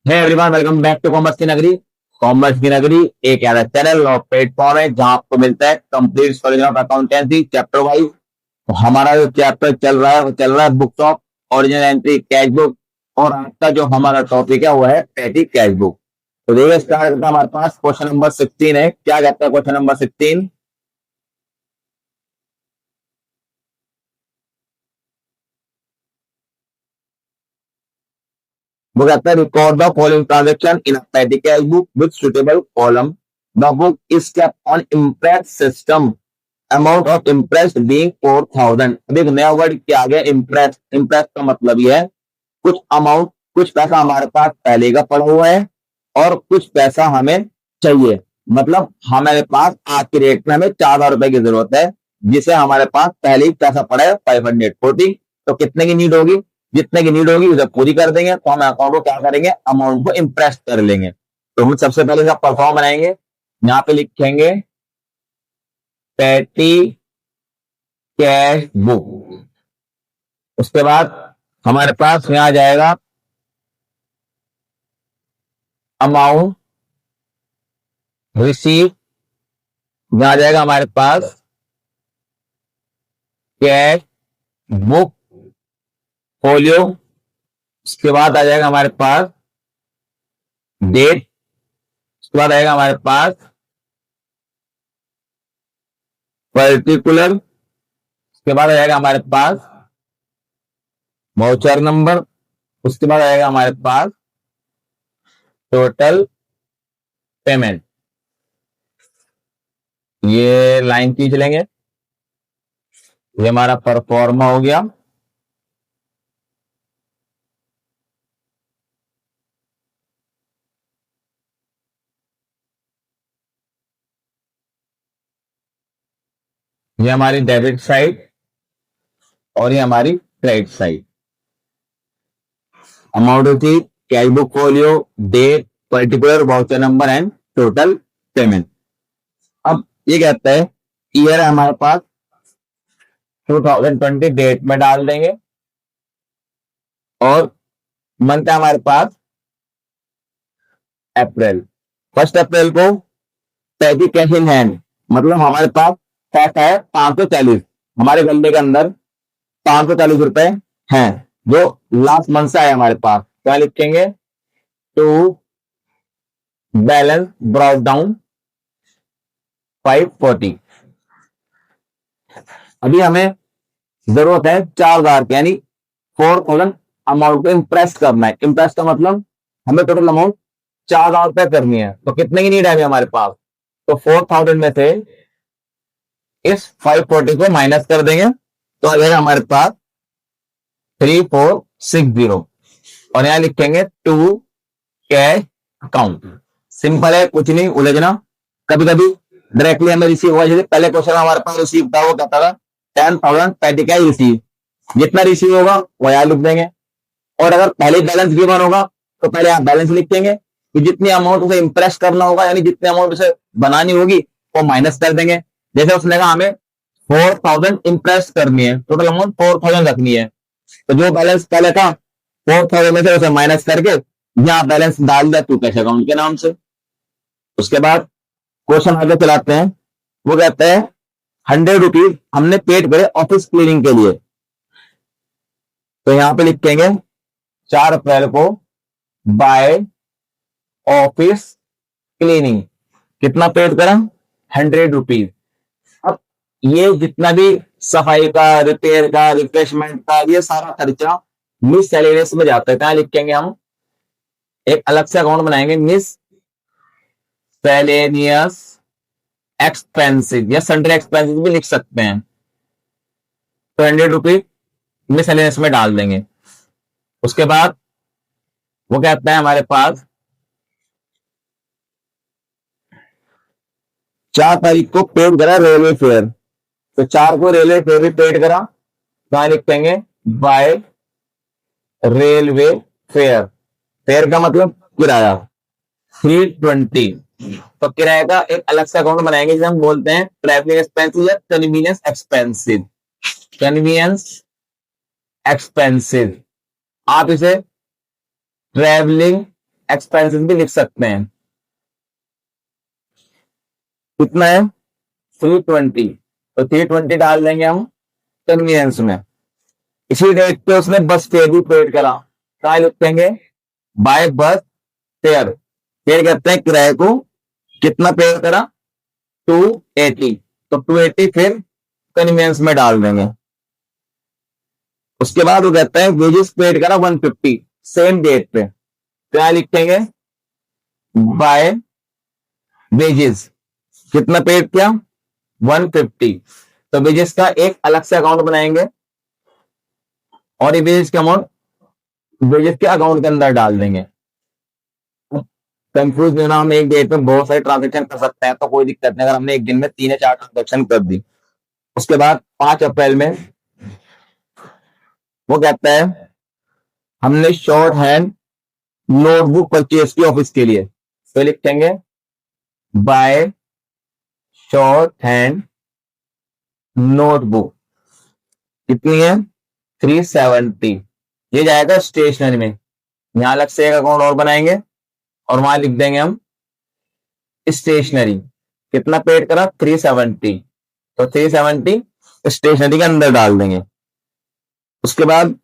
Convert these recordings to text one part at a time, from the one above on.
है everyone, welcome back to commerce की नगरी। कॉमर्स की नगरी एक ऐसा चैनल और प्लेटफॉर्म है जहां आपको मिलता है complete solution of accountancy chapter wise. तो हमारा जो चैप्टर चल रहा है वो चल रहा है books of original entry cash book. और आज का जो हमारा टॉपिक है वो है पेटी कैश बुक। तो देखिए स्टार्ट करता है, हमारे पास क्वेश्चन नंबर 16 है। क्या कहता है क्वेश्चन नंबर 16? वो कहता है record the following transaction in पेटी cash book with suitable column. The book is kept on impress system. Amount of impress being 4000। अब एक नया वर्ड क्या गया, इम्प्रेस। इम्प्रेस का मतलब ये है कुछ अमाउंट, कुछ पैसा हमारे पास पहले का पड़ा हुआ है और कुछ पैसा हमें चाहिए। मतलब हमारे पास आज के रेट में हमें 4,000 रुपए की जरूरत है, जिसे हमारे पास पहले ही पैसा पड़ा है 540। तो कितने की नीड होगी? जितने की नीड होगी उसे पूरी कर देंगे। तो हम अकाउंट को क्या करेंगे, अमाउंट को इम्प्रेस कर लेंगे। तो हम सबसे पहले इसका परफॉर्म बनाएंगे। यहाँ पे लिखेंगे पेटी कैश बुक। उसके बाद हमारे पास यहाँ आ जाएगा अमाउंट रिसीव। यहाँ आ जाएगा हमारे पास कैश बुक फोलियो। उसके बाद आ जाएगा हमारे पास डेट। उसके बाद आएगा हमारे पास पर्टिकुलर। उसके बाद आ जाएगा हमारे पास वाउचर नंबर। उसके बाद आएगा हमारे पास टोटल पेमेंट। ये लाइन खींच लेंगे। ये हमारा परफॉर्मा हो गया। ये हमारी डेबिट साइड और ये हमारी credit side. Amount receive, cash book folio, date, particular, voucher number and total payment. अब ये कहता है ईयर है हमारे पास 2020, डेट में डाल देंगे। और मंथ है हमारे पास अप्रैल। 1 अप्रैल को पैटी कैश इन हैंड, मतलब हमारे पास पैसा है 540। हमारे गले के अंदर 540 रुपए हैं जो लास्ट मंथ से आए हमारे पास। क्या लिखेंगे? To balance brought down 540। अभी हमें जरूरत है 4,000 की, यानी 4,000 अमाउंट को इम्प्रेस करना है। इम्प्रेस का मतलब हमें टोटल अमाउंट 4,000 रुपए करनी है। तो कितने की नीड है अभी हमारे पास? तो 4,000 में से इस 540 को माइनस कर देंगे तो आ जाएगा हमारे पास 3,460। और यहां लिखेंगे टू कैश अकाउंट। सिंपल है, कुछ नहीं उलझना। कभी कभी डायरेक्टली हमें रिसीव हुआ, जैसे पहले क्वेश्चन हमारे पास रिसीव था, वो कहता था 10,000 पैटी कैश रिसीव। जितना रिसीव होगा वो यहां लिख देंगे। और अगर पहले बैलेंस गिवन होगा तो पहले आप बैलेंस लिखेंगे। तो जितनी अमाउंट उसे इंप्रेस करना होगा, यानी जितनी अमाउंट उसे बनानी होगी, वो माइनस कर देंगे। जैसे उसने कहा हमें 4,000 इंप्रेस करनी है, टोटल अमाउंट 4,000 रखनी है। तो जो बैलेंस पहले था 4,000 में से उसे माइनस करके यहाँ बैलेंस डाल दिया टू कैश अकाउंट के नाम से। उसके बाद क्वेश्चन आगे चलाते हैं। वो कहते हैं 100 रुपीज हमने पेड करे ऑफिस क्लीनिंग के लिए। तो यहां पे लिखेंगे 4 अप्रैल को बाय ऑफिस क्लीनिंग। कितना पेड करा? 100 रुपीज। अब ये जितना भी सफाई का, रिपेयर का, रिफ्रेशमेंट का, ये सारा खर्चा मिस सेलेरियस में जाता है। कहां लिखेंगे हम? एक अलग से अकाउंट बनाएंगे, मिस सेलेनियस एक्सपेंसिव या सन्ड्री एक्सपेंसिव भी लिख सकते हैं। तो 100 रुपीज मिस सेलेनियस में डाल देंगे। उसके बाद वो कहता है हमारे पास 4 तारीख को पेड करा रेलवे फेयर। तो 4 को रेलवे फेयर भी पेड करा। कहां लिखेंगे? Bye railway fair. फेयर का मतलब किराया 320। तो किराए का एक अलग से अकाउंट बनाएंगे जिसे हम बोलते हैं ट्रैवलिंग एक्सपेंसिव या कन्वीनियंस एक्सपेंसिव। Convenience expensive. आप इसे ट्रैवलिंग एक्सपेंसेस भी लिख सकते हैं। कितना है 320, तो 320 डाल देंगे हम कन्वीनियंस में। इसी डेट पे उसने बस फेयर भी पेड करा, कहा लिखेंगे बाय बस फेयर। फेयर कहते हैं किराए को, कितना पेड करा 280, तो 280 फिर कन्वीनियंस में डाल देंगे। उसके बाद वो कहते हैं वेजेस पेड करा 150 सेम डेट पे, तो यहां लिखेंगे बाय वेजेस कितना पेड किया 150, तो वेजेस का एक अलग से अकाउंट बनाएंगे और ये वेजेस का अमाउंट वेजेस के अकाउंट के अंदर डाल देंगे। कंफ्यूज नहीं होना, हम एक डेट में बहुत सारे ट्रांजेक्शन कर सकते हैं, तो कोई दिक्कत नहीं अगर हमने एक दिन में 3 या 4 ट्रांजेक्शन कर दी। उसके बाद 5 अप्रैल में वो कहता है हमने शॉर्ट हैंड नोटबुक परचेज की ऑफिस के लिए, तो लिखेंगे बाय शॉर्ट हैंड नोटबुक कितनी है 370, ये जाएगा स्टेशनरी में। यहां अलग से एक अकाउंट और बनाएंगे और वहां लिख देंगे हम स्टेशनरी, कितना पेड करा 370, तो 370 स्टेशनरी के अंदर डाल देंगे। उसके बाद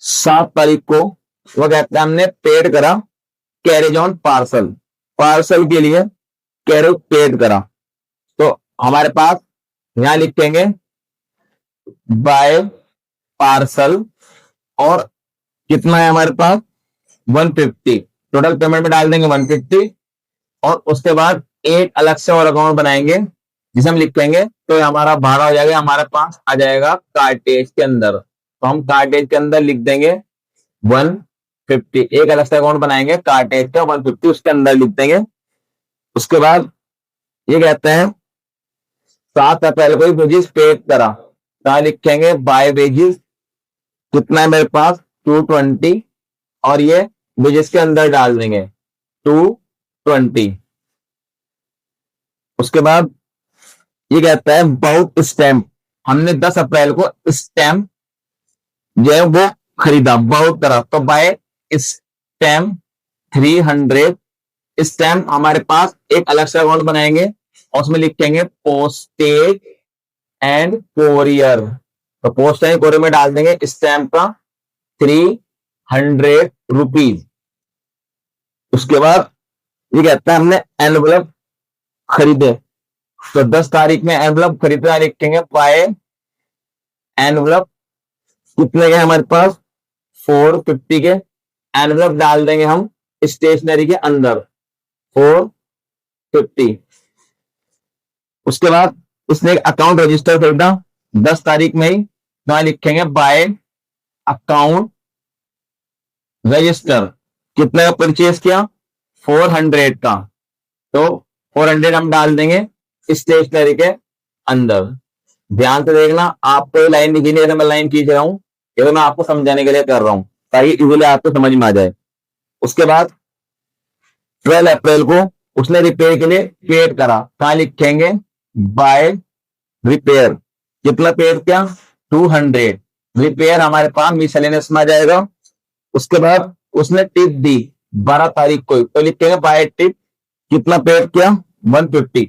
7 तारीख को वो कहते हैं हमने पेड करा कैरेज ऑन पार्सल, पार्सल के लिए कैरेज पेड करा, तो हमारे पास यहां लिखेंगे बाय पार्सल और कितना है हमारे पास 150, टोटल पेमेंट में डाल देंगे 150 और उसके बाद एक अलग से और अकाउंट बनाएंगे जिसे हम लिखेंगे, तो हमारा भाड़ा हो जाएगा हमारे पास आ जाएगा कार्टेज के अंदर, तो हम कार्टेज के अंदर लिख देंगे 150, एक अलग से अकाउंट बनाएंगे कार्टेज का 150 उसके अंदर लिख देंगे। उसके बाद ये कहते हैं 7 अप्रैल को वेजेस पेड करा, कहा लिखेंगे बाय वेजेस कितना है मेरे पास 220 और ये वेजेस के अंदर डाल देंगे 220। उसके बाद ये कहता है बहुत स्टैम्प, हमने 10 अप्रैल को स्टैम्प जो है वो खरीदा बहुत तरह, तो बाय स्टैम्प 300, स्टैम्प हमारे पास एक अलग से अकाउंट बनाएंगे और उसमें लिखेंगे पोस्टेज एंड कोरियर, तो पोस्ट एंड कोरियर में डाल देंगे स्टैम्प का 300 रुपीज। उसके बाद ये कहता है हमने एनवलप खरीदे, तो 10 तारीख में एनवलप खरीदा लिखेंगे बाय एनवलप कितने के हमारे पास 450 के, एनवलप डाल देंगे हम स्टेशनरी के अंदर 450। उसके बाद उसने एक अकाउंट रजिस्टर खरीदा 10 तारीख में ही, तो लिखेंगे बाय अकाउंट रजिस्टर कितने का परचेज किया 400 का, तो 400 हम डाल देंगे स्टेशनरी के अंदर। ध्यान से देखना, आपको लाइन लिखी नहीं, मैं लाइन खींच रहा हूं, ये तो मैं आपको समझाने के लिए कर रहा हूं ताकि इजीली आपको समझ में आ जाए। उसके बाद 12 अप्रैल को उसने रिपेयर के लिए पेड करा, कहा लिखेंगे बाय रिपेयर कितना पेड किया 200, रिपेयर हमारे पास मिसलेनियस में आ जाएगा। उसके बाद उसने टिप दी 12 तारीख को, तो लिखेंगे बाय टिप कितना पेड किया 150,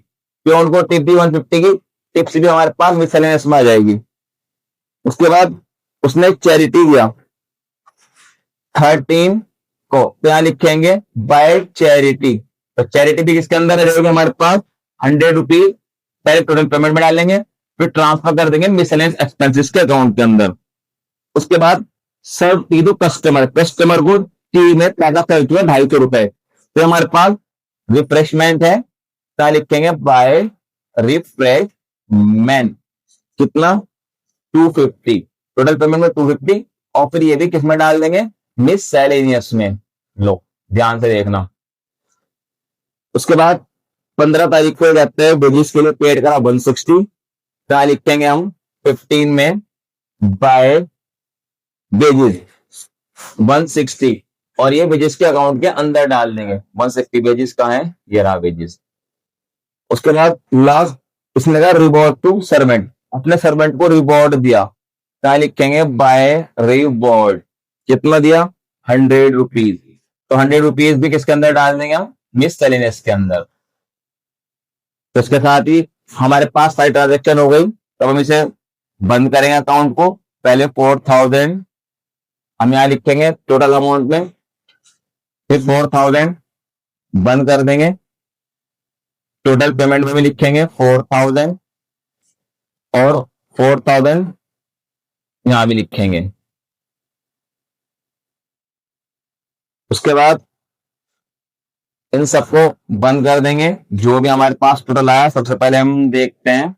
क्यों उनको टिप दी 150 की, टिप्स भी हमारे पास मिसलेनियस में आ जाएगी। उसके बाद उसने चैरिटी दिया 13 को, तो यहां लिखेंगे बाय चैरिटी, तो चैरिटी भी किसके अंदर रहेगी हमारे पास 100 रुपीज, पहले टोटल पेमेंट में डालेंगे फिर ट्रांसफर कर देंगे मिसलेनियस एक्सपेंसेस के अकाउंट के अंदर। उसके बाद सर्व टी टू कस्टमर, कस्टमर को टी में पैसा खर्च हुआ 250 रुपए, तो हमारे पास रिफ्रेशमेंट है, क्या लिखेंगे बाय रिफ्रेशमेंट कितना 250, टोटल पेमेंट में 250 और फिर ये भी किस में डाल देंगे मिसलेनियस में। लो ध्यान से देखना। उसके बाद 15 तारीख को रहते हैं वेजेस के लिए पेड करा 160, क्या लिखेंगे हम 15 में बाय वेजेस 160 और ये वेजेस के अकाउंट के अंदर डाल देंगे 160, वेजेस का है ये रहा वेजेस। उसके बाद लास्ट उसने कहा रिवॉर्ड टू सर्वेंट, अपने सर्वेंट को रिवॉर्ड दिया, क्या लिखेंगे बाय रिवॉर्ड कितना दिया 100 रुपीज, तो 100 रुपीज भी किसके अंदर डाल देंगे हम, मिससेलेनियस के अंदर। तो इसके साथ ही हमारे पास सारी ट्रांजेक्शन हो गई। तो हम इसे बंद करेंगे अकाउंट को। पहले 4000 हम यहाँ लिखेंगे टोटल अमाउंट में, फिर 4000 बंद कर देंगे। टोटल पेमेंट में भी लिखेंगे 4000 और 4000 यहां भी लिखेंगे। उसके बाद इन सबको बंद कर देंगे। जो भी हमारे पास टोटल आया, सबसे पहले हम देखते हैं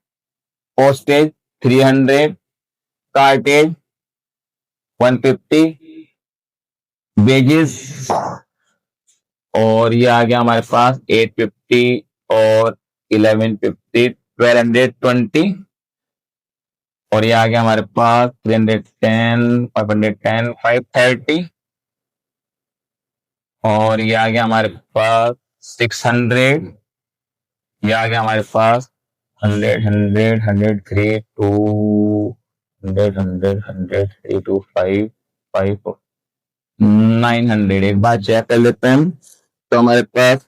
पोस्टेज 300, कार्टेज 150, वेजेस और ये आ गया हमारे पास 850 और 1150, 1220 और ये आ गया हमारे पास 310, 510, 530 और ये आ गया हमारे पास 600, ये आ गया हमारे पास 100, 100, 100, 3, 2, 100, 100, 100, 3, 2, 5, 5, 900। एक बार चेक कर लेते हैं हम। तो हमारे पास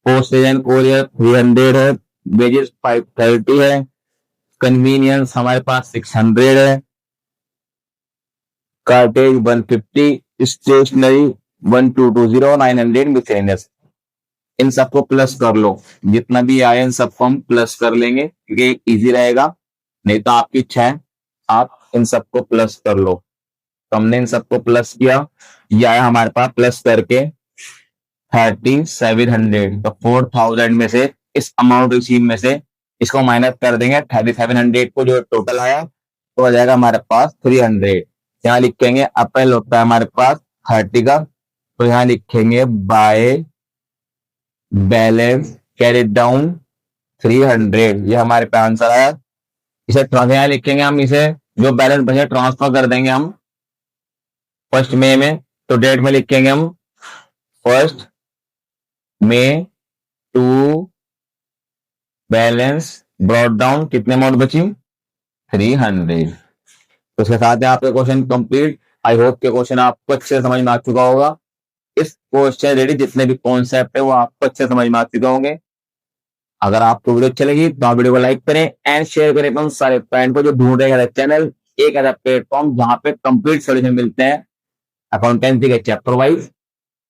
पोस्टेज एंड कोरियर 300 है, वेजेस 530 है, कन्वीनियंस हमारे पास 600 है, कार्टेज 150, स्टेशनरी 1220, 900 मिसलेनियस। इन सबको प्लस कर लो, जितना भी आए इन सबको हम प्लस कर लेंगे क्योंकि इजी रहेगा, नहीं तो आपकी इच्छा है आप इन सबको प्लस कर लो। तो हमने इन सबको प्लस किया, यह आया हमारे पास प्लस करके 3700। तो 4000 में से इस अमाउंट रिसीव में से इसको माइनस कर देंगे। 3700 को जो टोटल आया तो आ जाएगा हमारे पास 300। यहाँ लिखेंगे अप्रैल होता है हमारे पास 30 का, तो यहाँ लिखेंगे बाय बैलेंस कैरिड डाउन 300। ये हमारे पास आंसर आया। इसे यहाँ लिखेंगे हम, इसे जो बैलेंस बचे ट्रांसफर कर देंगे हम 1 मई में। तो डेट में लिखेंगे हम 1 मई टू बैलेंस ब्रॉड डाउन, कितने अमाउंट बची 300। तो उसके साथ है आपका क्वेश्चन कंप्लीट। आई होप के क्वेश्चन आपको अच्छे समझ में आ चुका होगा। इस क्वेश्चन रिलेटेड जितने भी कॉन्सेप्ट है वो आपको अच्छे समझ में आ चुके होंगे। अगर आपको वीडियो अच्छी लगी तो आप वीडियो को लाइक करें एंड शेयर करें अपन सारे फ्रेंड को जो ढूंढ रहे हैं चैनल, एक ऐसा प्लेटफॉर्म जहां पे कंप्लीट सोल्यूशन मिलते हैं अकाउंटेंसी के चैप्टर वाइज।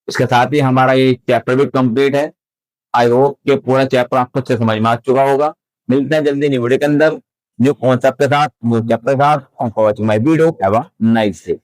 इसके साथ ही हमारा ये चैप्टर भी कंप्लीट है। आई होप कि पूरा चैप्टर आपको अच्छे समझ में आ चुका होगा। मिलते हैं जल्दी न्यू वीडियो के अंदर न्यू कॉन्सेप्ट के साथ, न्यू चैप्टर के साथ। Thanks for watching my video. Have a nice day.